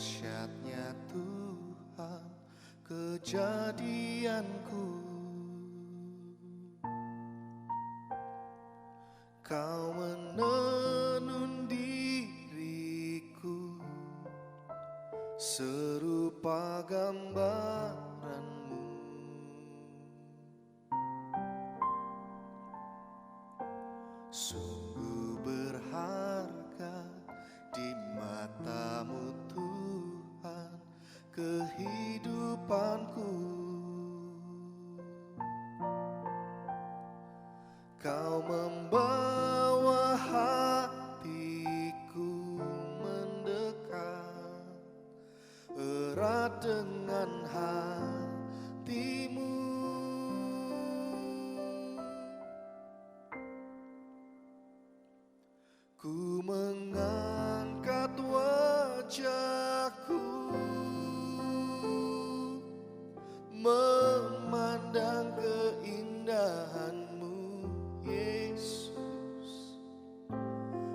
dahsyatnya Tuhan kejadianku. Kau menenun diriku serupa gambaranmu. Sungguh berharga di matamu Tuhan kehidupanku. Kau membawa hatiku mendekat erat dengan hatimu. Ku mengangkat wajahku memandang keindahanmu, Yesus.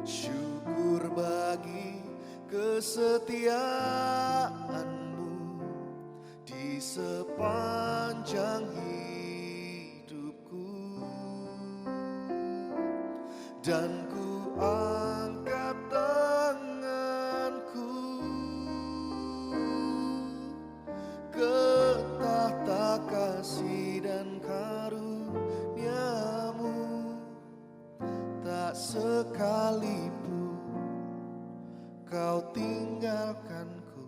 Syukur bagi kesetiaanmu di sepanjang hidupku. Dan ku angkat tanganku ke tahta kasih dan karuniamu. Tak sekalipun kau tinggalkanku,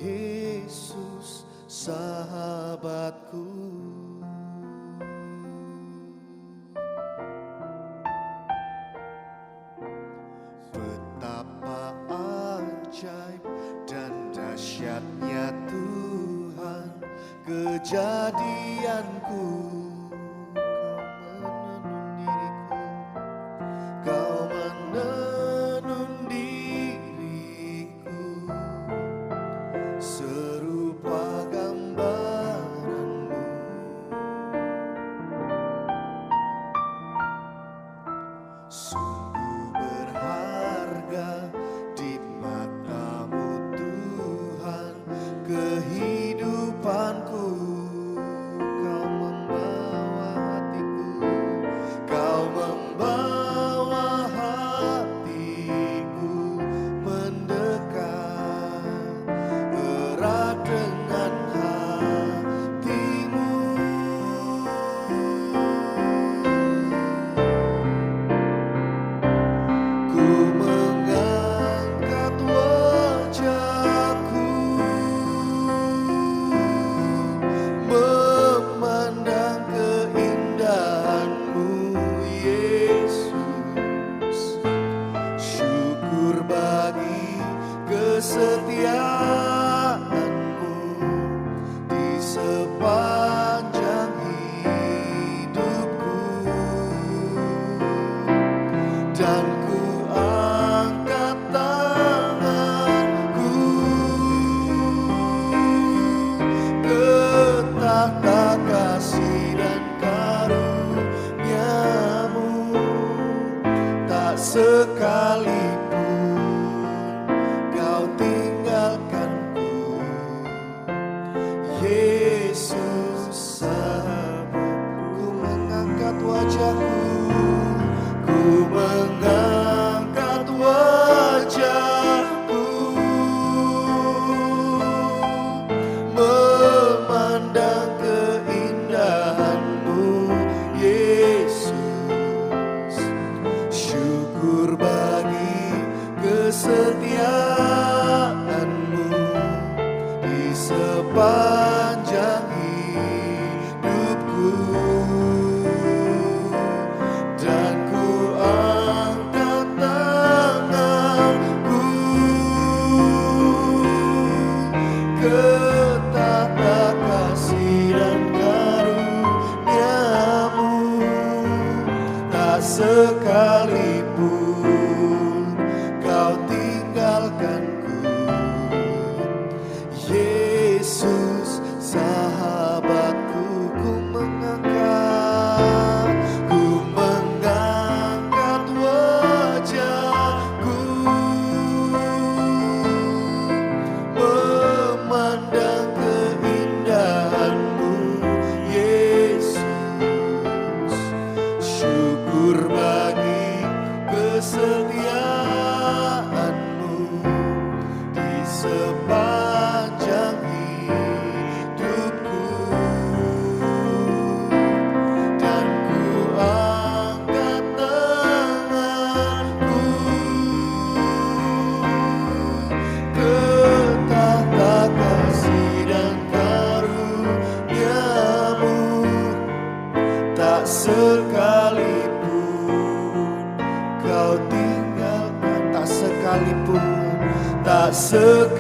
Yesus sahabatku. Betapa ajaib dan dahsyatnya Tuhan kejadianku. Kau menenun diriku serupa gambaranmu. Sungguh berharga di matamu Tuhan kehidupanku. Kau membawa hatiku, kau membawa hatiku mendekat erat dengan hatimu. Ku mengangkat wajahku memandang keindahanmu, Yesus. Syukur bagi kesetiaanmu di sepanjang hidupku. Dan ku angkat tanganku ke tahta kasih dan karuniamu. Tak sekalipun kau tinggalkanku, Yesus sahabatku. Ku mengangkat wajahku, ku mengangkat wajahku memandang keindahanmu, Yesus. Syukur bagi kesetiaanmu di sepanjang hidupku. Dan ku angkat tanganku ke tahta kasih dan karuniamu. Tak sekalipun kau tinggalkanku, Yesus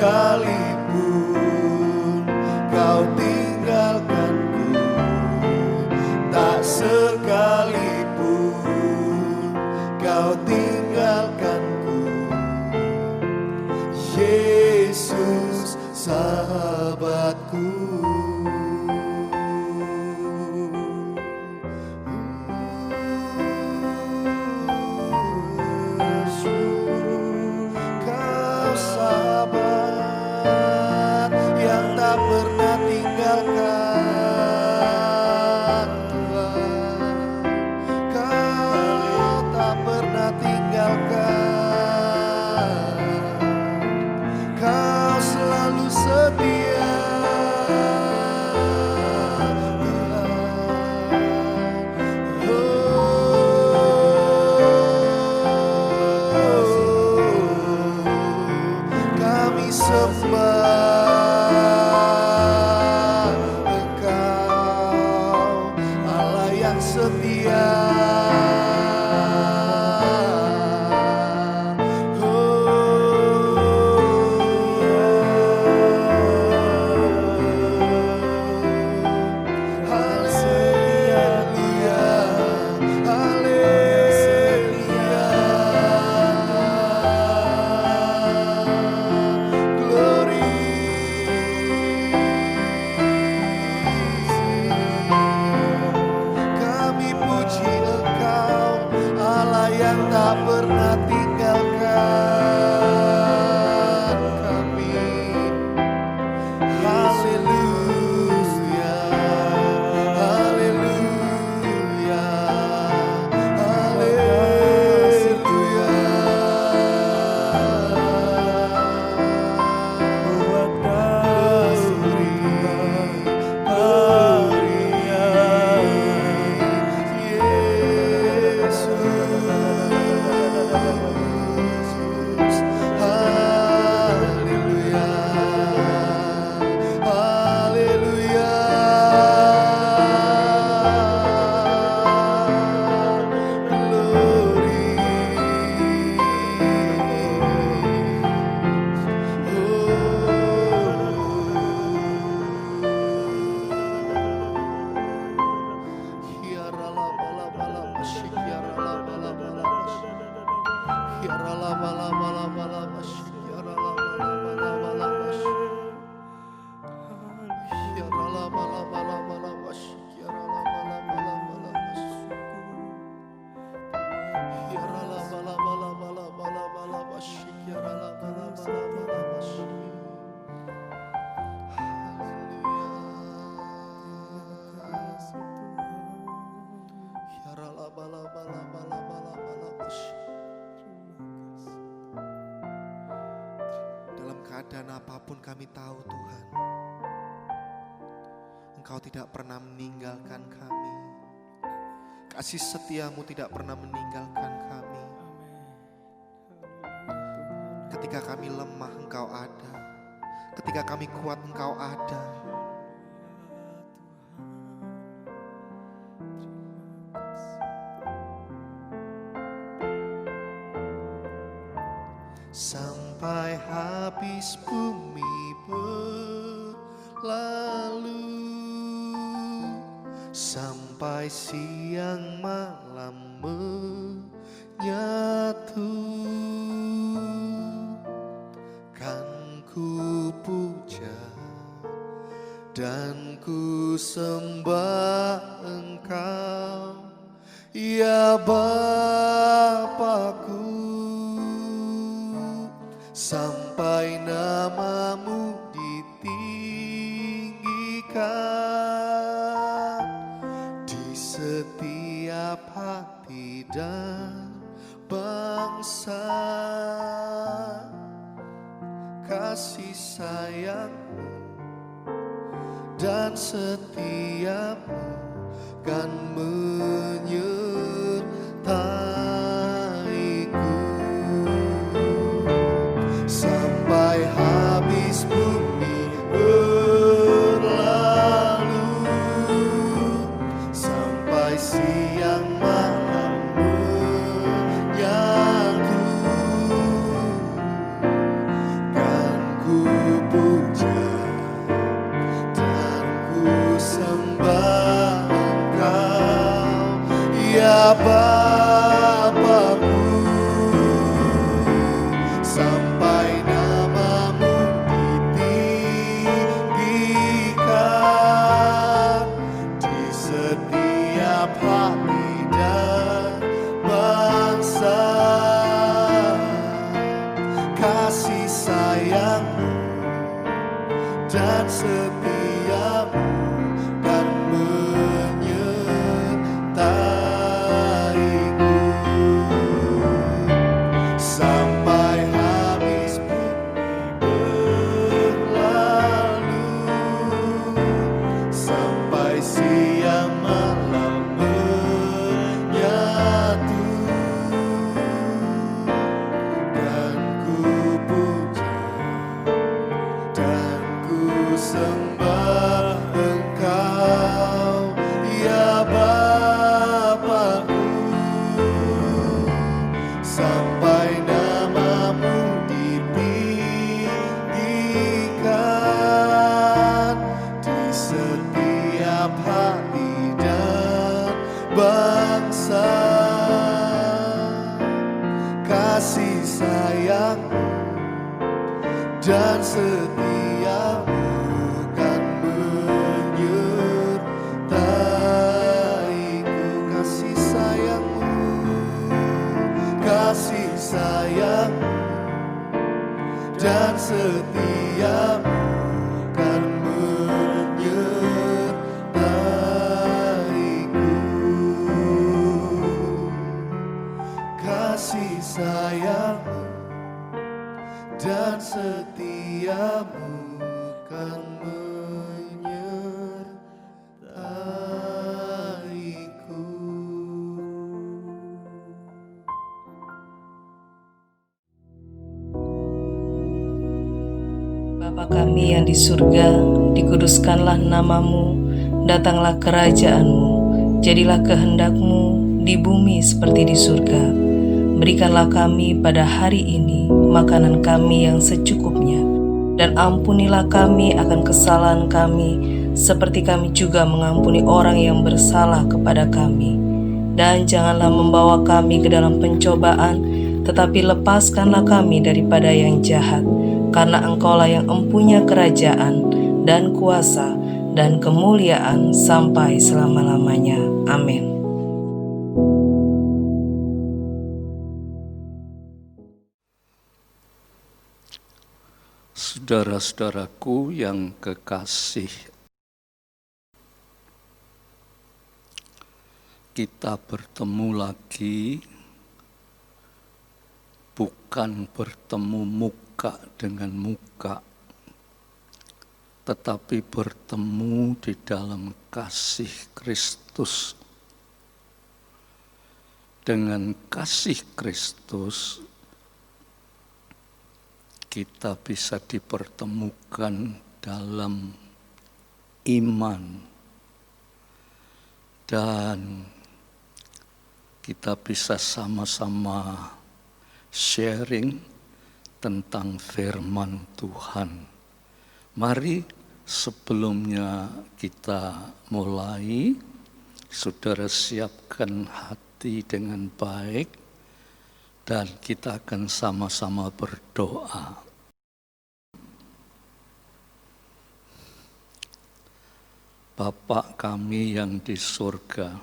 sekalipun kau tinggalkanku, tak sekalipun kau tinggalkanku, Yesus sahabatku. Kau sahabat yang tak pernah tinggalkan Tuhan. Kau tak pernah tinggalkan. Kau selalu setia Tuhan. Kami sembah Engkau, Allah yang setia. Tak pernah tinggalkan kami. Haleluya, haleluya, haleluya. Buat kasih keadaan apapun kami tahu Tuhan, Engkau tidak pernah meninggalkan kami. Kasih setiamu tidak pernah meninggalkan kami. Ketika kami lemah Engkau ada, ketika kami kuat Engkau ada. Sampai habis bumi berlalu, sampai siang malam menyatu, kan ku puja dan ku sembah Engkau, ya Bapakku. Sampai namamu ditinggikan di setiap hati dan bangsa. Kasih sayangmu dan setiamu kan menyertaiku. Sampai habis bumi berlalu, sampai siang malam menyatu, kan ku dan setiamu kan menyertaiku sampai habis bumi berlalu, sampai siang malam menyatu, dan ku puja dan ku sembah Engkau, ya Bapa-Ku, sampai namamu ditinggikan di setiap hati dan bangsa. Kasih sayangmu dan setiamu kan menyertaiku. Kasih sayangmu dan setiamu kan menyertaiku. Kasih sayangmu dan setiamu kan menyertaiku. Bapa kami yang di surga, dikuduskanlah namamu, datanglah kerajaanmu, jadilah kehendakmu di bumi seperti di surga. Berikanlah kami pada hari ini makanan kami yang secukupnya, dan ampunilah kami akan kesalahan kami, seperti kami juga mengampuni orang yang bersalah kepada kami. Dan janganlah membawa kami ke dalam pencobaan, tetapi lepaskanlah kami daripada yang jahat. Karena Engkaulah yang empunya kerajaan dan kuasa dan kemuliaan sampai selama-lamanya. Amin. Saudara-saudaraku yang kekasih, kita bertemu lagi, bukan bertemu muka dengan muka, tetapi bertemu di dalam kasih Kristus. Dengan kasih Kristus, kita bisa dipertemukan dalam iman, dan kita bisa sama-sama sharing tentang firman Tuhan. Mari sebelumnya kita mulai, saudara siapkan hati dengan baik, dan kita akan sama-sama berdoa. Bapa kami yang di surga,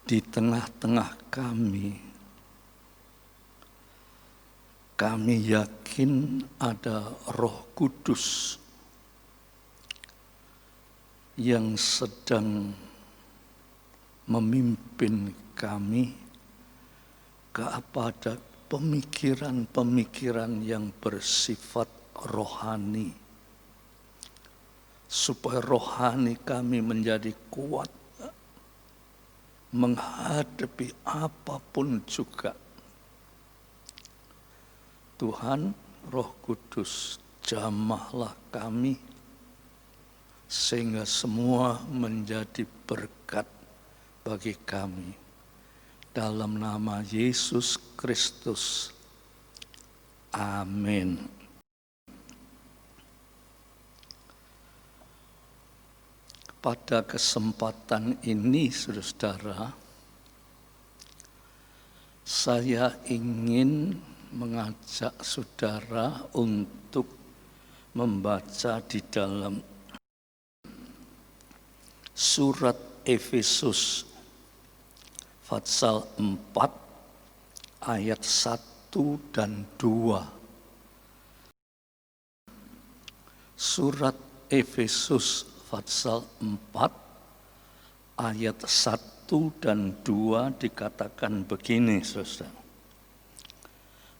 di tengah-tengah kami yakin ada Roh Kudus yang sedang memimpin kami kepada pemikiran-pemikiran yang bersifat rohani, supaya rohani kami menjadi kuat menghadapi apapun juga. Tuhan, Roh Kudus, jamahlah kami sehingga semua menjadi berkat bagi kami. Dalam nama Yesus Kristus. Amin. Pada kesempatan ini, saudara-saudara, saya ingin mengajak saudara untuk membaca di dalam surat Efesus pasal 4 ayat 1 dan 2. Surat Efesus pasal 4 ayat 1 dan 2 dikatakan begini, saudara.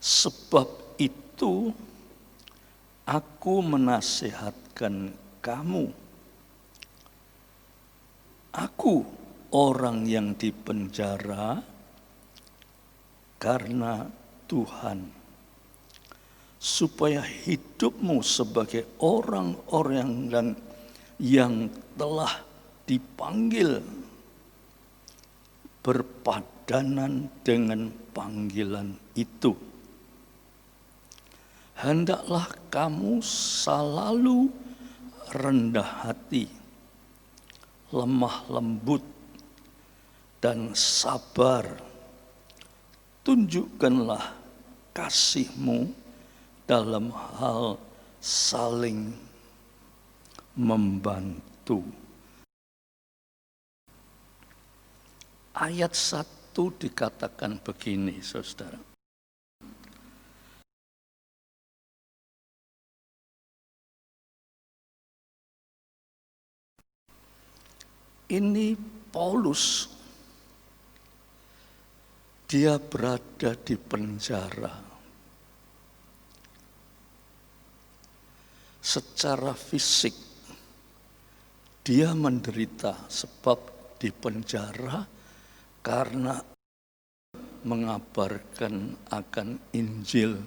Sebab itu aku menasihatkan kamu. Aku orang yang dipenjara karena Tuhan, supaya hidupmu sebagai orang-orang yang telah dipanggil berpadanan dengan panggilan itu. Hendaklah kamu selalu rendah hati, lemah lembut, dan sabar. Tunjukkanlah kasihmu dalam hal saling membantu. Ayat 1 dikatakan begini, saudara. Ini Paulus, dia berada di penjara. Secara fisik, dia menderita sebab di penjara karena mengabarkan akan Injil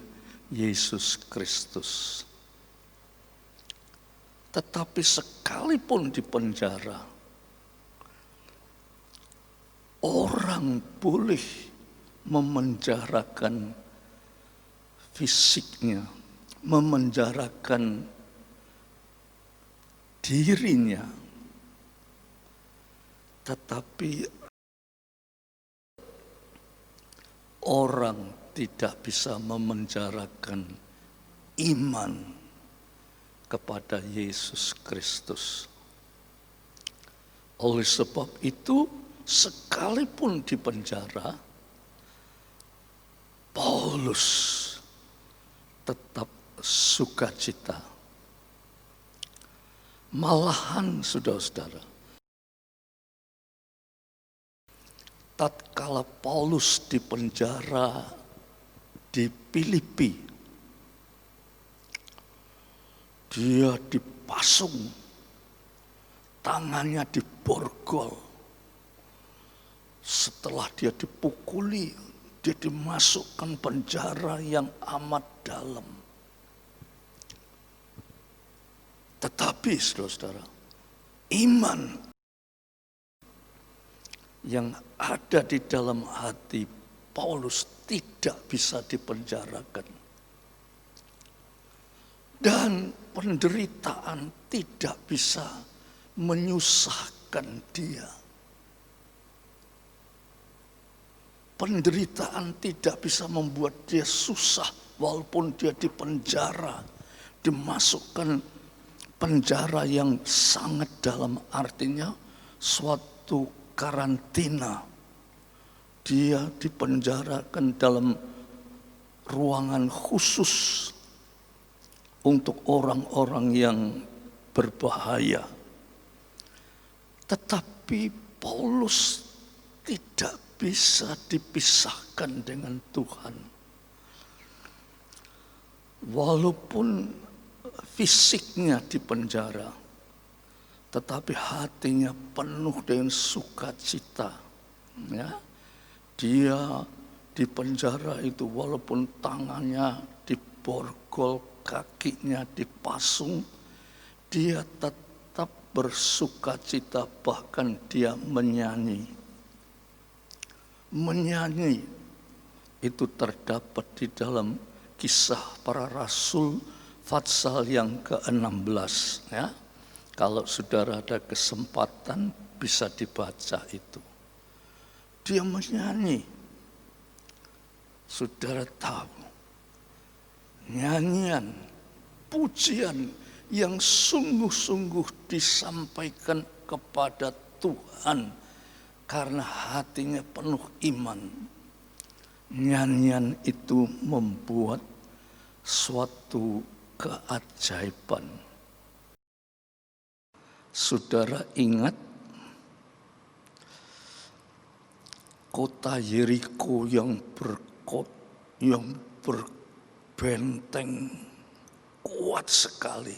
Yesus Kristus. Tetapi sekalipun di penjara, orang boleh memenjarakan fisiknya, memenjarakan dirinya, tetapi orang tidak bisa memenjarakan iman kepada Yesus Kristus. Oleh sebab itu, sekalipun di penjara, Paulus tetap sukacita. Malahan, saudara-saudara, tatkala Paulus di penjara di Filipi, dia dipasung, tangannya diborgol. Setelah dia dipukuli, dia dimasukkan penjara yang amat dalam. Tetapi saudara-saudara, iman yang ada di dalam hati Paulus tidak bisa dipenjarakan. Dan penderitaan tidak bisa menyusahkan dia. Penderitaan tidak bisa membuat dia susah walaupun dia di penjara, dimasukkan penjara yang sangat dalam, artinya suatu karantina. Dia dipenjarakan dalam ruangan khusus untuk orang-orang yang berbahaya. Tetapi Paulus tidak bisa dipisahkan dengan Tuhan. Walaupun fisiknya di penjara, tetapi hatinya penuh dengan sukacita. Ya, dia di penjara itu walaupun tangannya diborgol, kakinya dipasung, dia tetap bersukacita, bahkan dia menyanyi. Menyanyi itu terdapat di dalam Kisah Para Rasul pasal yang ke-16, ya. Kalau saudara ada kesempatan bisa dibaca itu. Dia menyanyi. Saudara tahu, nyanyian, pujian yang sungguh-sungguh disampaikan kepada Tuhan karena hatinya penuh iman. nyanyian itu membuat suatu keajaiban. Saudara ingat kota Yeriko yang berbenteng kuat sekali.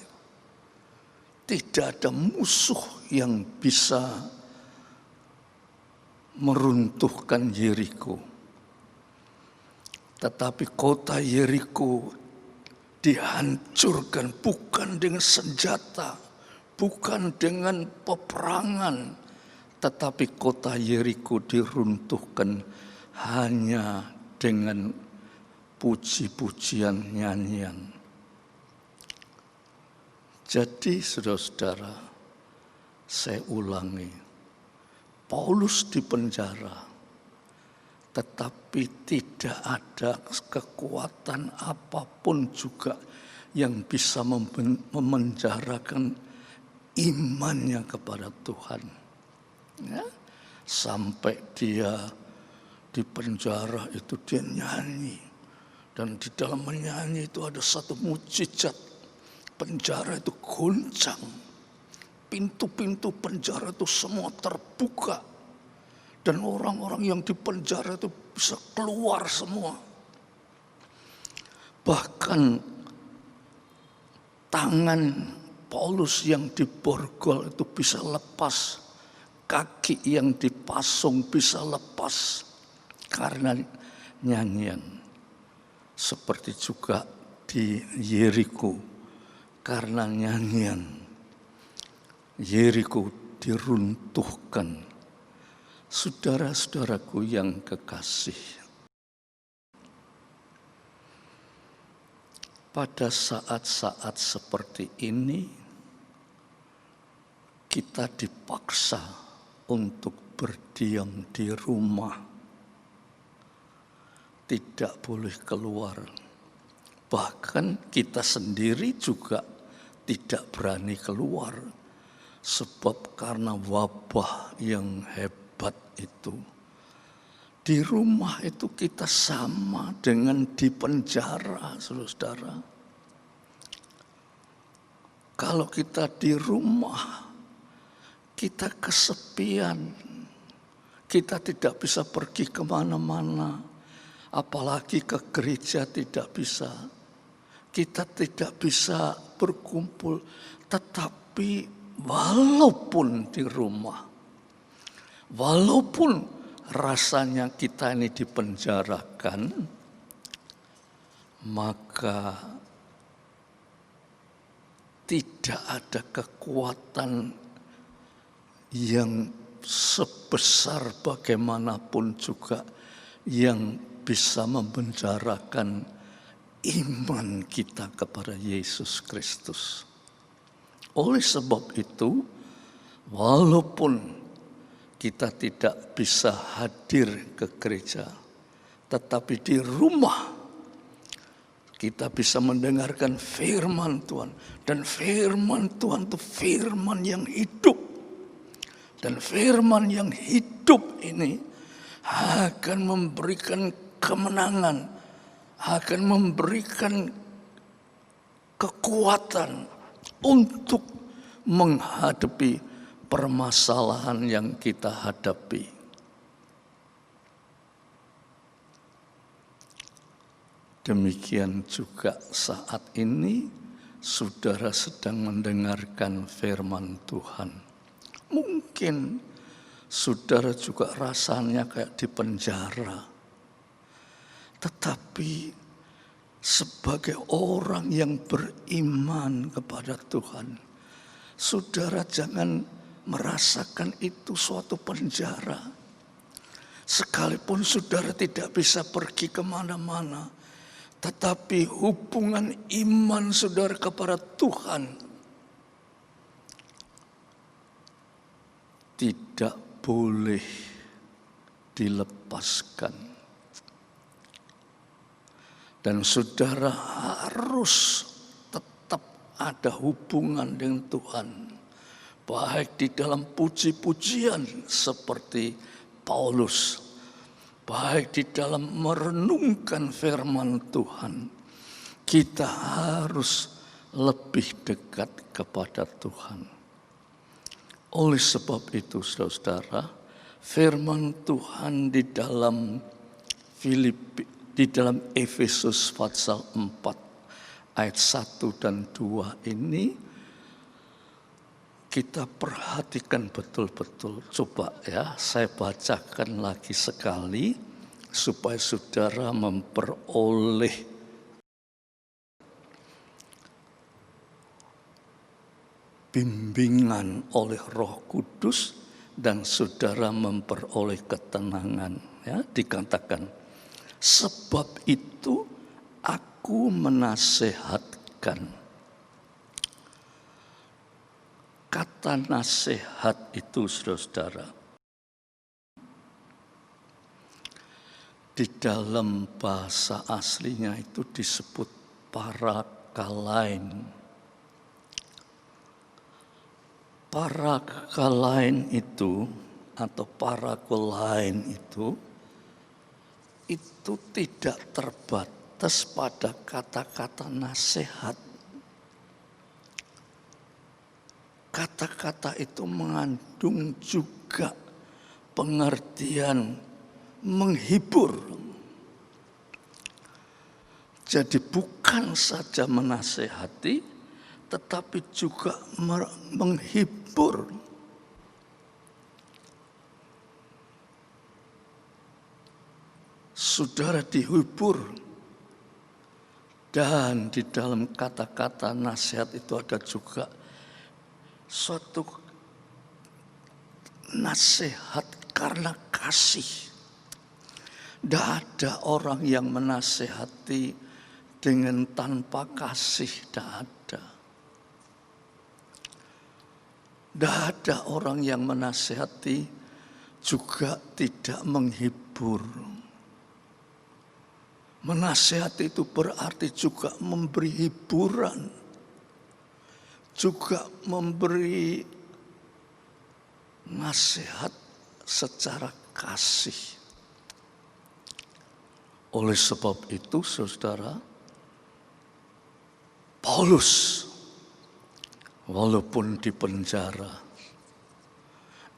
Tidak ada musuh yang bisa meruntuhkan Yeriko. Tetapi kota Yeriko dihancurkan bukan dengan senjata, bukan dengan peperangan, tetapi kota Yeriko diruntuhkan hanya dengan puji-pujian nyanyian. Jadi saudara-saudara, saya ulangi, Paulus di penjara, tetapi tidak ada kekuatan apapun juga yang bisa memenjarakan imannya kepada Tuhan. Ya, sampai dia di penjara itu dia nyanyi, dan di dalam menyanyi itu ada satu mukjizat. Penjara itu goncang, pintu-pintu penjara itu semua terbuka, dan orang-orang yang di penjara itu bisa keluar semua. Bahkan tangan Paulus yang diborgol itu bisa lepas, kaki yang dipasung bisa lepas karena nyanyian. Seperti juga di Yeriko, karena nyanyian Yeriko diruntuhkan. Saudara-saudaraku yang kekasih, pada saat-saat seperti ini kita dipaksa untuk berdiam di rumah, tidak boleh keluar. Bahkan kita sendiri juga tidak berani keluar, sebab karena wabah yang hebat itu. Di rumah itu kita sama dengan di penjara, saudara. Kalau kita di rumah, kita kesepian, kita tidak bisa pergi kemana-mana, apalagi ke gereja tidak bisa. Kita tidak bisa berkumpul, tetapi walaupun di rumah, walaupun rasanya kita ini dipenjarakan, maka tidak ada kekuatan yang sebesar bagaimanapun juga yang bisa memenjarakan iman kita kepada Yesus Kristus. Oleh sebab itu, walaupun kita tidak bisa hadir ke gereja, tetapi di rumah kita bisa mendengarkan firman Tuhan. Dan firman Tuhan itu firman yang hidup. Dan firman yang hidup ini akan memberikan kemenangan, akan memberikan kekuatan untuk menghadapi permasalahan yang kita hadapi. Demikian juga saat ini saudara sedang mendengarkan firman Tuhan. Mungkin saudara juga rasanya kayak di penjara. Tetapi sebagai orang yang beriman kepada Tuhan, saudara jangan merasakan itu suatu penjara. Sekalipun saudara tidak bisa pergi kemana-mana, tetapi hubungan iman saudara kepada Tuhan tidak boleh dilepaskan. Dan saudara harus tetap ada hubungan dengan Tuhan. Baik di dalam puji-pujian seperti Paulus. baik di dalam merenungkan firman Tuhan, kita harus lebih dekat kepada Tuhan. Oleh sebab itu, saudara, firman Tuhan di dalam Efesus pasal 4 ayat 1 dan 2 ini kita perhatikan betul-betul. Coba ya, saya bacakan lagi sekali supaya saudara memperoleh bimbingan oleh Roh Kudus dan saudara memperoleh ketenangan. Ya, dikatakan, sebab itu aku menasehatkan. Kata nasihat itu, saudara, di dalam bahasa aslinya itu disebut parakalain. Parakalain itu atau parakulain itu tidak terbatas pada kata-kata nasihat. Kata-kata itu mengandung juga pengertian menghibur. Jadi bukan saja menasehati, tetapi juga menghibur. Saudara dihibur. Dan di dalam kata-kata nasihat itu ada juga suatu nasihat karena kasih. Tidak ada orang yang menasehati dengan tanpa kasih, tidak ada. Tidak ada orang yang menasehati juga tidak menghibur. Menasehati itu berarti juga memberi hiburan, juga memberi nasihat secara kasih. Oleh sebab itu, saudara, Paulus walaupun di penjara,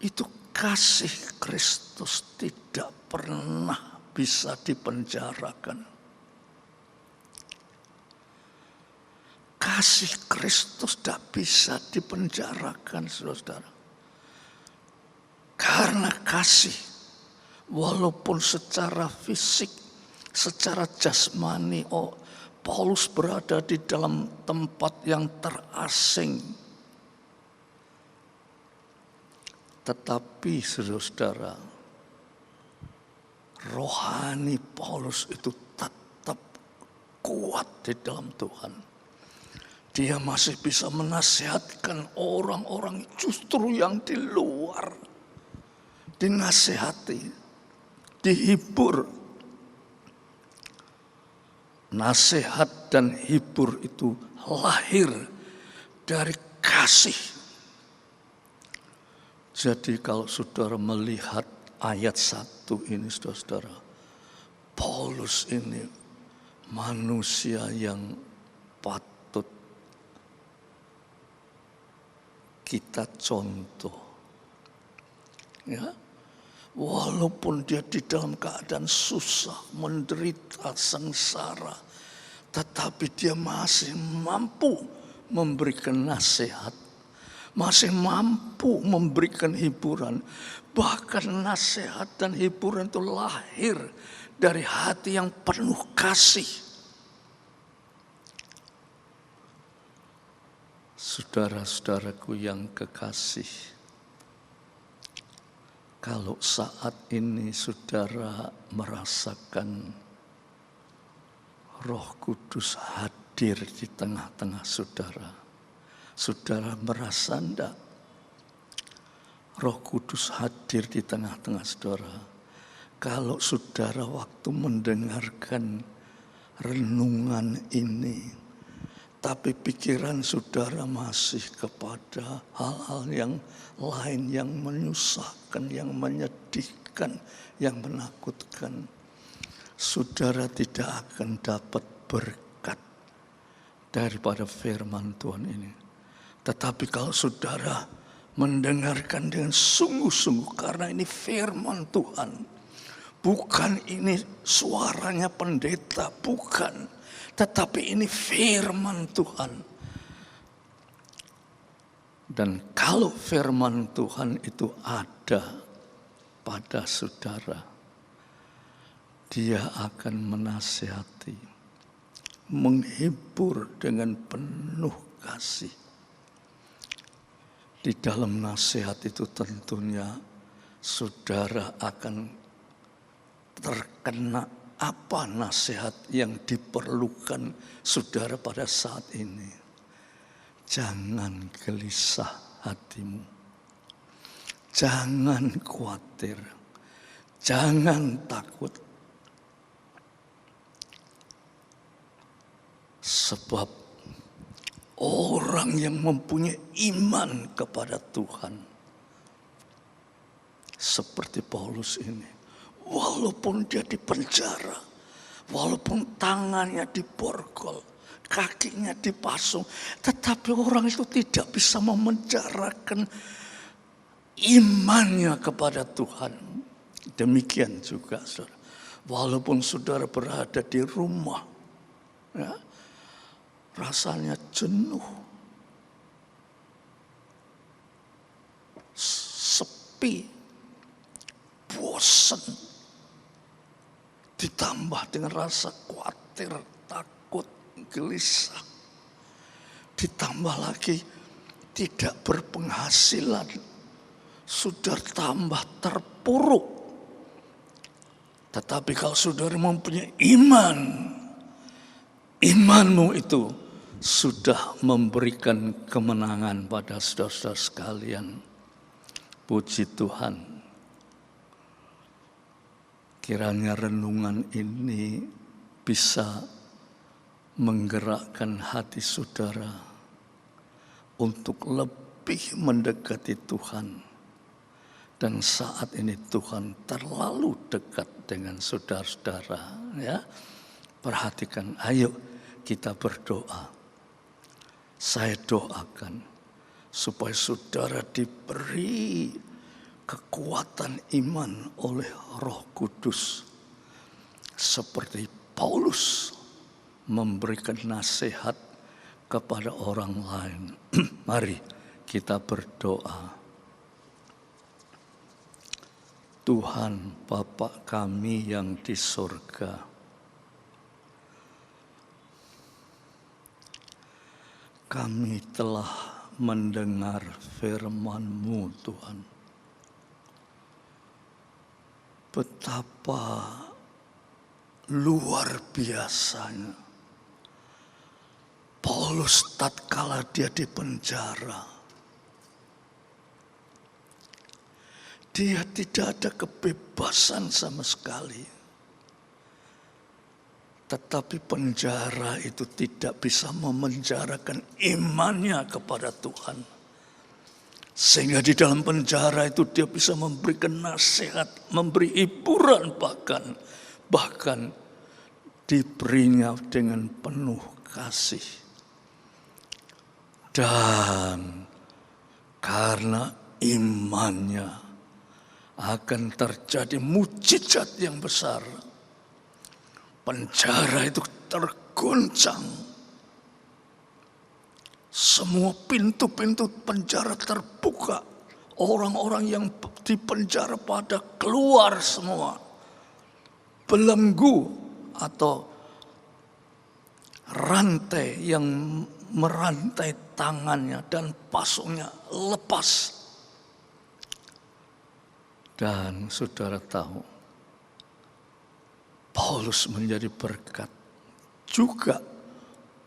itu kasih Kristus tidak pernah bisa dipenjarakan. Kasih Kristus tidak bisa dipenjarakan, saudara. Karena kasih, walaupun secara fisik, secara jasmani, Paulus berada di dalam tempat yang terasing. Tetapi saudara, rohani Paulus itu tetap kuat di dalam Tuhan. Dia masih bisa menasihatkan orang-orang justru yang di luar. Dinasihati, dihibur. Nasihat dan hibur itu lahir dari kasih. Jadi kalau saudara melihat ayat 1 ini, saudara, Paulus ini manusia yang patut kita contoh. Ya, walaupun dia di dalam keadaan susah, menderita, sengsara, tetapi dia masih mampu memberikan nasihat, masih mampu memberikan hiburan. Bahkan nasihat dan hiburan itu lahir dari hati yang penuh kasih. Saudara-saudaraku yang kekasih, kalau saat ini saudara merasakan Roh Kudus hadir di tengah-tengah saudara, saudara merasa enggak? Roh Kudus hadir di tengah-tengah saudara. Kalau saudara waktu mendengarkan renungan ini, tapi pikiran saudara masih kepada hal-hal yang lain yang menyusahkan, yang menyedihkan. menakutkan, saudara tidak akan dapat berkat daripada firman Tuhan ini. Tetapi kalau saudara mendengarkan dengan sungguh-sungguh, karena ini firman Tuhan, bukan ini suaranya pendeta, bukan, tetapi ini firman Tuhan. Dan kalau firman Tuhan itu ada pada saudara, dia akan menasihati, menghibur dengan penuh kasih. Di dalam nasihat itu tentunya saudara akan terkena apa nasihat yang diperlukan saudara pada saat ini. Jangan gelisah hatimu, jangan khawatir, jangan takut. Sebab orang yang mempunyai iman kepada Tuhan, seperti Paulus ini, walaupun dia di penjara, walaupun tangannya diborgol, kakinya dipasung, tetapi orang itu tidak bisa memenjarakan imannya kepada Tuhan. Demikian juga saudara, walaupun saudara berada di rumah, ya, rasanya jenuh, sepi, bosan, ditambah dengan rasa khawatir, takut, gelisah, ditambah lagi tidak berpenghasilan, sudah tambah terpuruk. Tetapi kalau saudara mempunyai iman, imanmu itu sudah memberikan kemenangan pada saudara-saudara sekalian. Puji Tuhan. Kiranya renungan ini bisa menggerakkan hati saudara untuk lebih mendekati Tuhan. Dan saat ini Tuhan terlalu dekat dengan saudara-saudara. Ya, perhatikan, ayo kita berdoa. Saya doakan supaya saudara diberi kekuatan iman oleh Roh Kudus. Seperti Paulus memberikan nasihat kepada orang lain. Mari kita berdoa. Tuhan Bapa kami yang di surga, kami telah mendengar firman-Mu Tuhan. Betapa luar biasanya Paulus tatkala dia di penjara, dia tidak ada kebebasan sama sekali. Tetapi penjara itu tidak bisa memenjarakan imannya kepada Tuhan. Sehingga di dalam penjara itu dia bisa memberikan nasihat, memberi hiburan bahkan diberinya dengan penuh kasih. Dan karena imannya akan terjadi mujizat yang besar. Penjara itu terguncang. Semua pintu-pintu penjara terbuka. Orang-orang yang di penjara pada keluar semua. Belenggu atau rantai yang merantai tangannya dan pasungnya lepas. Dan saudara tahu, Paulus menjadi berkat juga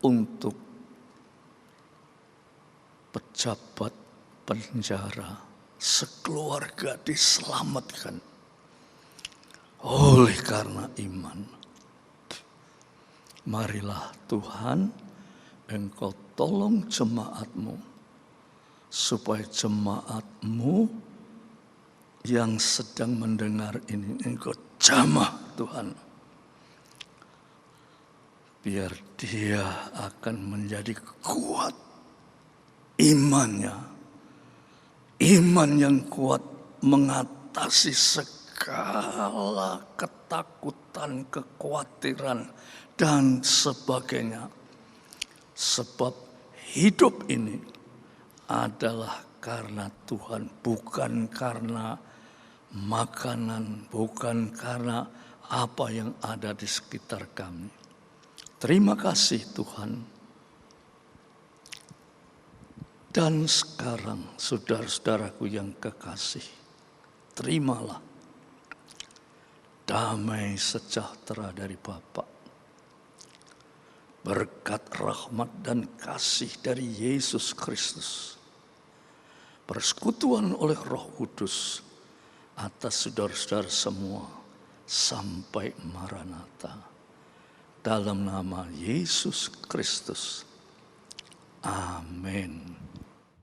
untuk pejabat penjara, sekeluarga diselamatkan oleh karena iman. Marilah Tuhan, Engkau tolong jemaat-Mu supaya jemaat-Mu yang sedang mendengar ini, Engkau jamah Tuhan. Biar dia akan menjadi kuat imannya. Iman yang kuat mengatasi segala ketakutan, kekhawatiran, dan sebagainya. Sebab hidup ini adalah karena Tuhan, bukan karena makanan, bukan karena apa yang ada di sekitar kami. Terima kasih Tuhan. Dan sekarang saudara-saudaraku yang kekasih, terimalah damai sejahtera dari Bapa, berkat rahmat dan kasih dari Yesus Kristus, persekutuan oleh Roh Kudus atas saudara-saudara semua sampai Maranatha. Dalam nama Yesus Kristus. Amin.